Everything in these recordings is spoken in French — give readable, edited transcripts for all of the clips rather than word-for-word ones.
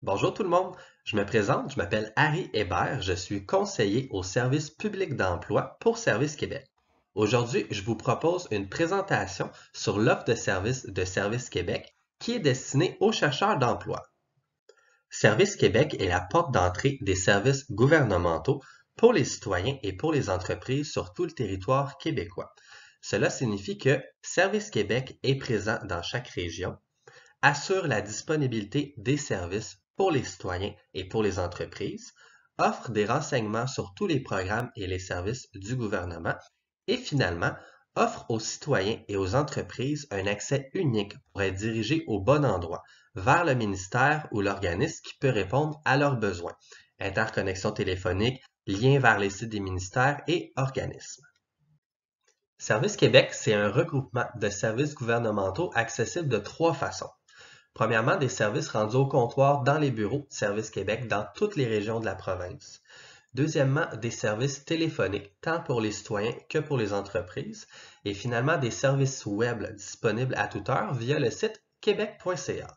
Bonjour tout le monde, je me présente, je m'appelle Harry Hébert, je suis conseiller au service public d'emploi pour Service Québec. Aujourd'hui, je vous propose une présentation sur l'offre de Service Québec qui est destinée aux chercheurs d'emploi. Service Québec est la porte d'entrée des services gouvernementaux pour les citoyens et pour les entreprises sur tout le territoire québécois. Cela signifie que Service Québec est présent dans chaque région, assure la disponibilité des services pour les citoyens et pour les entreprises, offre des renseignements sur tous les programmes et les services du gouvernement et finalement offre aux citoyens et aux entreprises un accès unique pour être dirigés au bon endroit, vers le ministère ou l'organisme qui peut répondre à leurs besoins. Interconnexion téléphonique, lien vers les sites des ministères et organismes. Service Québec, c'est un regroupement de services gouvernementaux accessibles de trois façons. Premièrement, des services rendus au comptoir dans les bureaux de Service Québec dans toutes les régions de la province. Deuxièmement, des services téléphoniques, tant pour les citoyens que pour les entreprises. Et finalement, des services web disponibles à toute heure via le site québec.ca.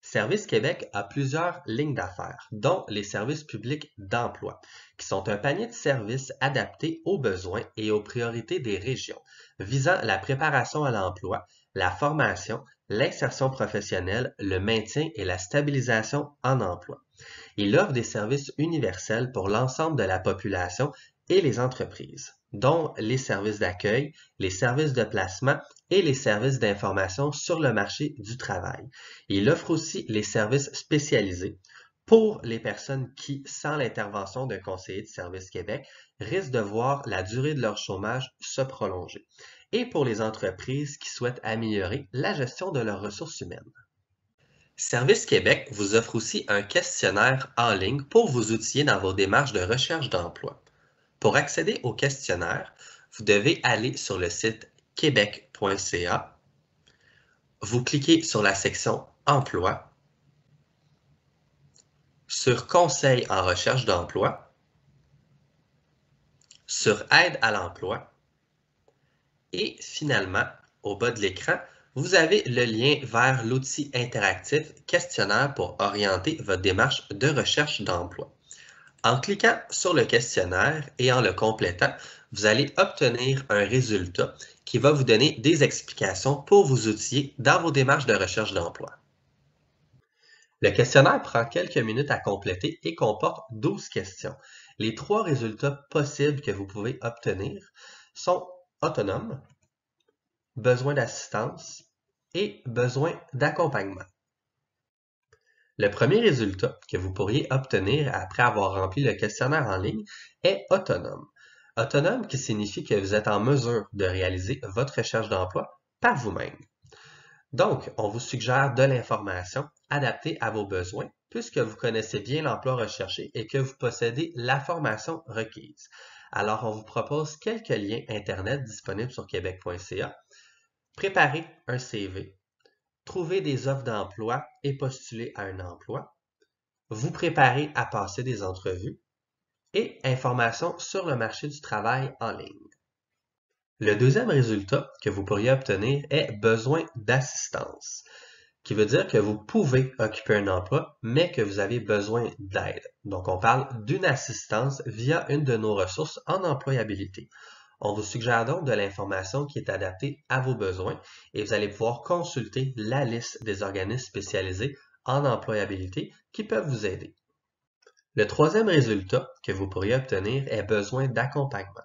Service Québec a plusieurs lignes d'affaires, dont les services publics d'emploi, qui sont un panier de services adaptés aux besoins et aux priorités des régions, visant la préparation à l'emploi, la formation, l'insertion professionnelle, le maintien et la stabilisation en emploi. Il offre des services universels pour l'ensemble de la population et les entreprises, dont les services d'accueil, les services de placement et les services d'information sur le marché du travail. Il offre aussi les services spécialisés pour les personnes qui, sans l'intervention d'un conseiller de Service Québec, risquent de voir la durée de leur chômage se prolonger, et pour les entreprises qui souhaitent améliorer la gestion de leurs ressources humaines. Service Québec vous offre aussi un questionnaire en ligne pour vous outiller dans vos démarches de recherche d'emploi. Pour accéder au questionnaire, vous devez aller sur le site québec.ca, vous cliquez sur la section Emploi, sur Conseil en recherche d'emploi, sur Aide à l'emploi et finalement, au bas de l'écran, vous avez le lien vers l'outil interactif Questionnaire pour orienter votre démarche de recherche d'emploi. En cliquant sur le questionnaire et en le complétant, vous allez obtenir un résultat qui va vous donner des explications pour vous outiller dans vos démarches de recherche d'emploi. Le questionnaire prend quelques minutes à compléter et comporte 12 questions. Les trois résultats possibles que vous pouvez obtenir sont autonome, besoin d'assistance et besoin d'accompagnement. Le premier résultat que vous pourriez obtenir après avoir rempli le questionnaire en ligne est autonome. Autonome qui signifie que vous êtes en mesure de réaliser votre recherche d'emploi par vous-même. Donc, on vous suggère de l'information adaptée à vos besoins puisque vous connaissez bien l'emploi recherché et que vous possédez la formation requise. Alors, on vous propose quelques liens Internet disponibles sur québec.ca. Préparez un CV, trouver des offres d'emploi et postuler à un emploi, vous préparer à passer des entrevues et informations sur le marché du travail en ligne. Le deuxième résultat que vous pourriez obtenir est besoin d'assistance, qui veut dire que vous pouvez occuper un emploi, mais que vous avez besoin d'aide. Donc, on parle d'une assistance via une de nos ressources en employabilité. On vous suggère donc de l'information qui est adaptée à vos besoins et vous allez pouvoir consulter la liste des organismes spécialisés en employabilité qui peuvent vous aider. Le troisième résultat que vous pourriez obtenir est besoin d'accompagnement.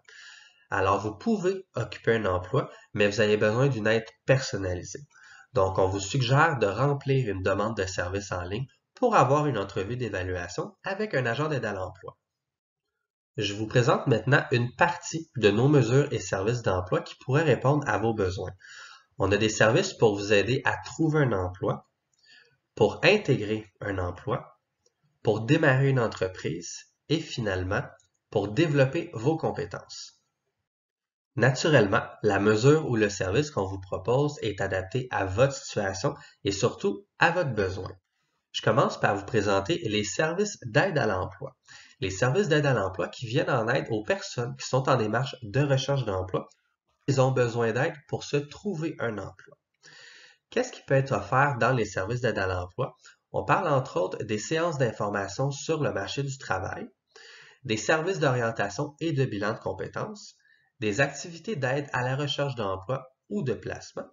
Alors, vous pouvez occuper un emploi, mais vous avez besoin d'une aide personnalisée. Donc, on vous suggère de remplir une demande de service en ligne pour avoir une entrevue d'évaluation avec un agent d'aide à l'emploi. Je vous présente maintenant une partie de nos mesures et services d'emploi qui pourraient répondre à vos besoins. On a des services pour vous aider à trouver un emploi, pour intégrer un emploi, pour démarrer une entreprise et finalement, pour développer vos compétences. Naturellement, la mesure ou le service qu'on vous propose est adapté à votre situation et surtout à votre besoin. Je commence par vous présenter les services d'aide à l'emploi. Les services d'aide à l'emploi qui viennent en aide aux personnes qui sont en démarche de recherche d'emploi. Ils ont besoin d'aide pour se trouver un emploi. Qu'est-ce qui peut être offert dans les services d'aide à l'emploi? On parle entre autres des séances d'information sur le marché du travail, des services d'orientation et de bilan de compétences, des activités d'aide à la recherche d'emploi ou de placement,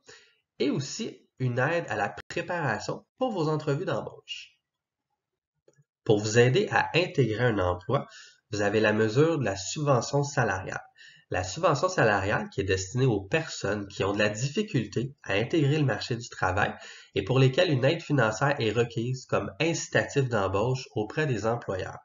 et aussi une aide à la préparation pour vos entrevues d'embauche. Pour vous aider à intégrer un emploi, vous avez la mesure de la subvention salariale. La subvention salariale qui est destinée aux personnes qui ont de la difficulté à intégrer le marché du travail et pour lesquelles une aide financière est requise comme incitatif d'embauche auprès des employeurs.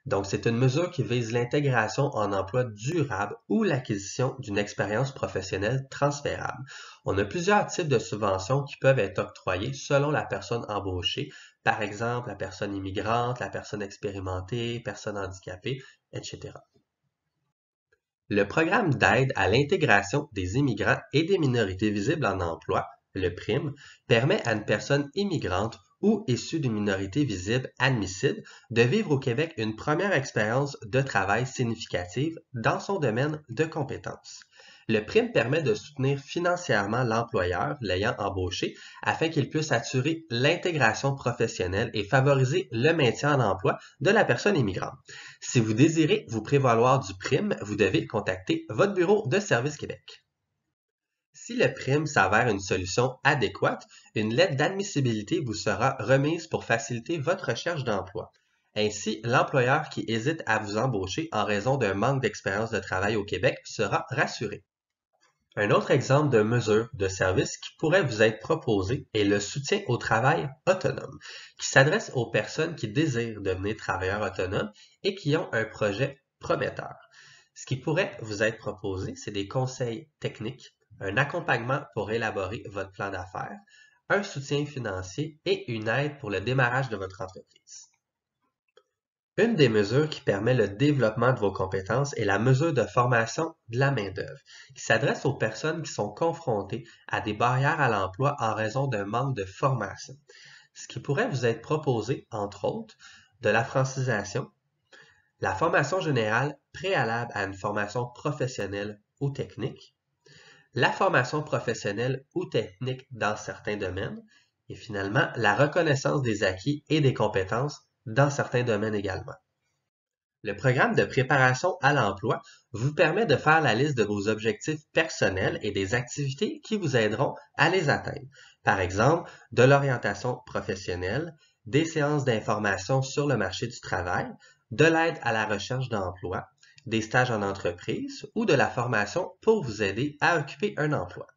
Donc, c'est une mesure qui vise l'intégration en emploi durable ou l'acquisition d'une expérience professionnelle transférable. On a plusieurs types de subventions qui peuvent être octroyées selon la personne embauchée, par exemple la personne immigrante, la personne expérimentée, personne handicapée, etc. Le programme d'aide à l'intégration des immigrants et des minorités visibles en emploi, le PRIM, permet à une personne immigrante ou issue d'une minorité visible admissible de vivre au Québec une première expérience de travail significative dans son domaine de compétences. Le PRIM permet de soutenir financièrement l'employeur l'ayant embauché afin qu'il puisse assurer l'intégration professionnelle et favoriser le maintien en emploi de la personne immigrante. Si vous désirez vous prévaloir du PRIM, vous devez contacter votre bureau de Service Québec. Si le PRIM s'avère une solution adéquate, une lettre d'admissibilité vous sera remise pour faciliter votre recherche d'emploi. Ainsi, l'employeur qui hésite à vous embaucher en raison d'un manque d'expérience de travail au Québec sera rassuré. Un autre exemple de mesure de service qui pourrait vous être proposé est le soutien au travail autonome, qui s'adresse aux personnes qui désirent devenir travailleurs autonomes et qui ont un projet prometteur. Ce qui pourrait vous être proposé, c'est des conseils techniques, un accompagnement pour élaborer votre plan d'affaires, un soutien financier et une aide pour le démarrage de votre entreprise. Une des mesures qui permet le développement de vos compétences est la mesure de formation de la main-d'œuvre, qui s'adresse aux personnes qui sont confrontées à des barrières à l'emploi en raison d'un manque de formation. Ce qui pourrait vous être proposé, entre autres, de la francisation, la formation générale préalable à une formation professionnelle ou technique, la formation professionnelle ou technique dans certains domaines, et finalement la reconnaissance des acquis et des compétences dans certains domaines également. Le programme de préparation à l'emploi vous permet de faire la liste de vos objectifs personnels et des activités qui vous aideront à les atteindre. Par exemple, de l'orientation professionnelle, des séances d'information sur le marché du travail, de l'aide à la recherche d'emploi, des stages en entreprise ou de la formation pour vous aider à occuper un emploi.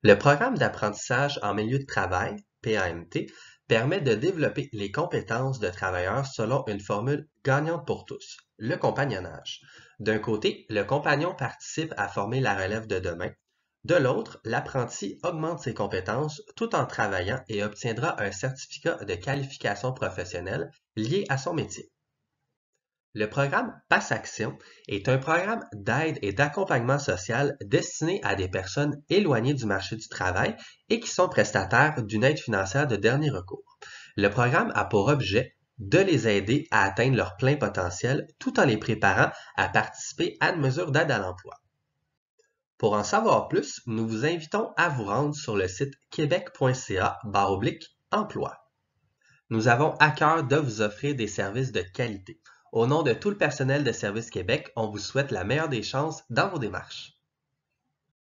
Le programme d'apprentissage en milieu de travail, PAMT, permet de développer les compétences de travailleurs selon une formule gagnante pour tous, le compagnonnage. D'un côté, le compagnon participe à former la relève de demain. De l'autre, l'apprenti augmente ses compétences tout en travaillant et obtiendra un certificat de qualification professionnelle lié à son métier. Le programme Passe Action est un programme d'aide et d'accompagnement social destiné à des personnes éloignées du marché du travail et qui sont prestataires d'une aide financière de dernier recours. Le programme a pour objet de les aider à atteindre leur plein potentiel tout en les préparant à participer à une mesure d'aide à l'emploi. Pour en savoir plus, nous vous invitons à vous rendre sur le site québec.ca/emploi. Nous avons à cœur de vous offrir des services de qualité. Au nom de tout le personnel de Service Québec, on vous souhaite la meilleure des chances dans vos démarches.